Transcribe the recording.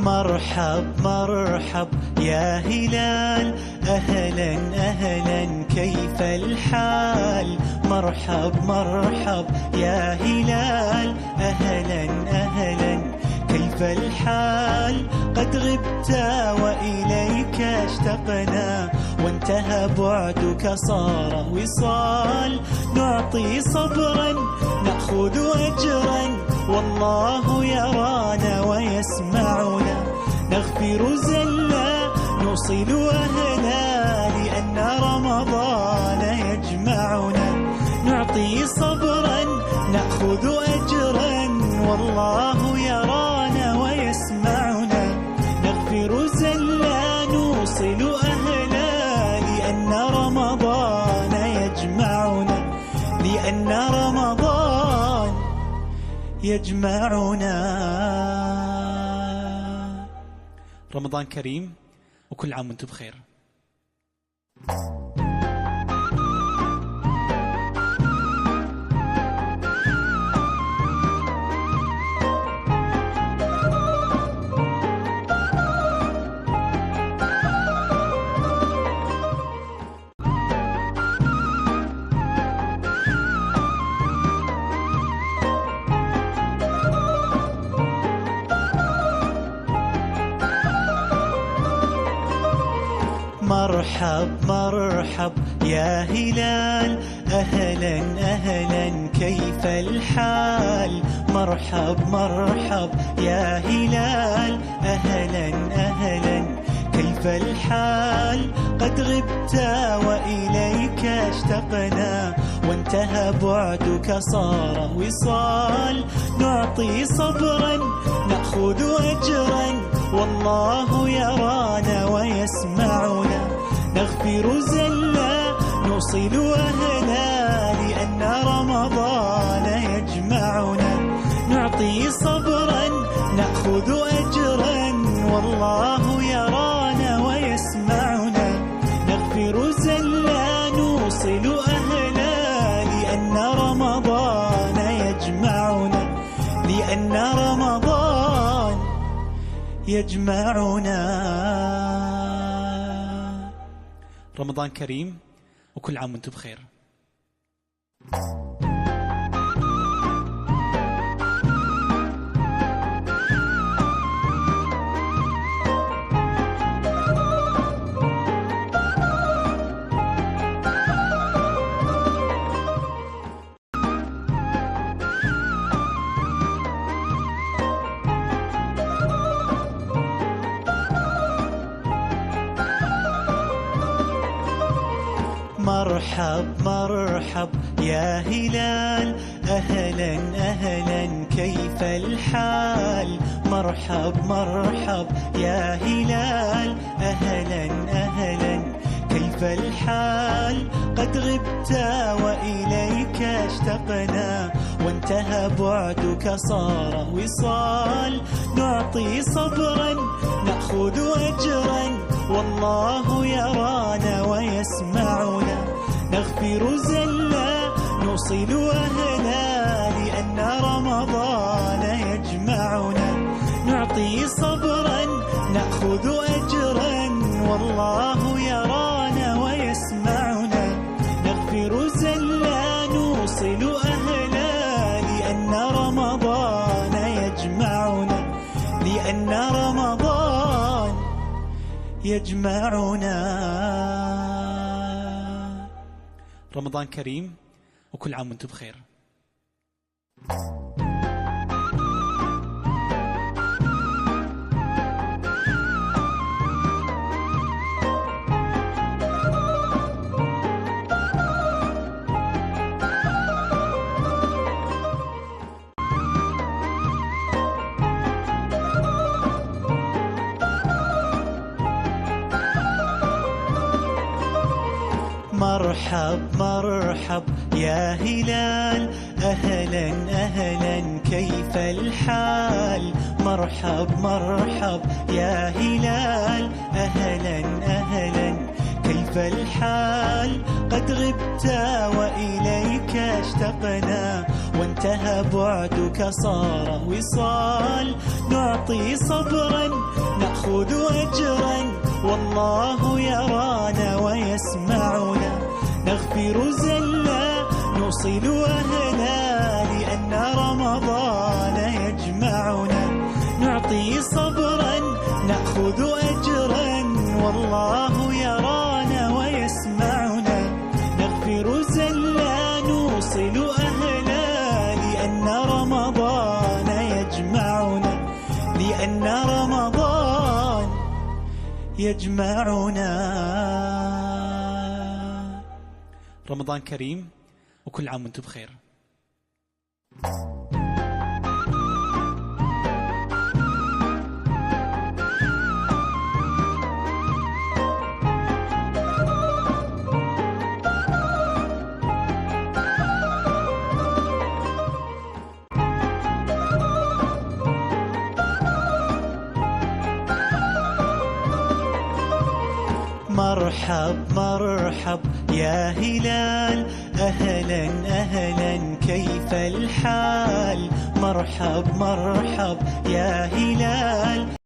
مرحب مرحب يا هلال، أهلا أهلا كيف الحال؟ مرحب مرحب يا هلال، أهلا أهلا كيف الحال؟ قد غبت وإليك اشتقنا، وانتهى بعدك صار وصال. نعطي صبرا نأخذ أجرا، والله يرانا ويسمعنا. نغفر زلا نوصل أهلا، لأن رمضان يجمعنا. نعطي صبرا نأخذ أجرا، والله يرانا ويسمعنا. نغفر زلا نوصل أهلا، لأن رمضان يجمعنا. لأن رمضان يجمعنا. رمضان كريم وكل عام وانتم بخير. مرحب مرحب يا هلال، أهلا أهلا كيف الحال؟ مرحب مرحب يا هلال، أهلا أهلا كيف الحال؟ قد غبت وإليك اشتقنا، وانتهى بعدك صار وصال. نعطي صبرا نأخذ أجرا، والله يرانا ويسمعنا. نغفر زلا نوصل أهلا، لأن رمضان يجمعنا. نعطي صبرا نأخذ أجرا، والله يرانا ويسمعنا. نغفر زلا نوصل أهلا، لأن رمضان يجمعنا. لأن رمضان يجمعنا. رمضان كريم وكل عام وانتم بخير. مرحب مرحب يا هلال، أهلا أهلا كيف الحال؟ مرحب مرحب يا هلال، أهلا أهلا كيف الحال؟ قد غبت وإليك اشتقنا، وانتهى بعدك صار وصال. نعطي صبرا نأخذ أجرا، والله يرانا ويسمعنا. نغفر زلا نوصل أهلا، لأن رمضان يجمعنا. نعطي صبرا نأخذ أجرا، والله يرانا ويسمعنا. نغفر زلا نوصل أهلا، لأن رمضان يجمعنا. لأن رمضان يجمعنا. رمضان كريم وكل عام وانتم بخير. مرحب مرحب يا هلال، أهلا أهلا كيف الحال؟ مرحب مرحب يا هلال، أهلا أهلا كيف كيف الحال؟ قد غبت وإليك اشتقنا، وانتهى بعدك صار وصال. نعطي صبرا نأخذ أجرا، والله يرانا ويسمعنا. نغفر زلا نوصل أهلا، لأن رمضان يجمعنا. نعطي صبرا نأخذ أجرا، والله يرانا ويسمعنا. نغفر زلا نوصل أهلا، لأن رمضان يجمعنا. لأن رمضان يجمعنا. رمضان كريم وكل عام وانتم بخير. مرحب مرحب يا هلال، أهلا أهلا كيف الحال؟ مرحب مرحب يا هلال.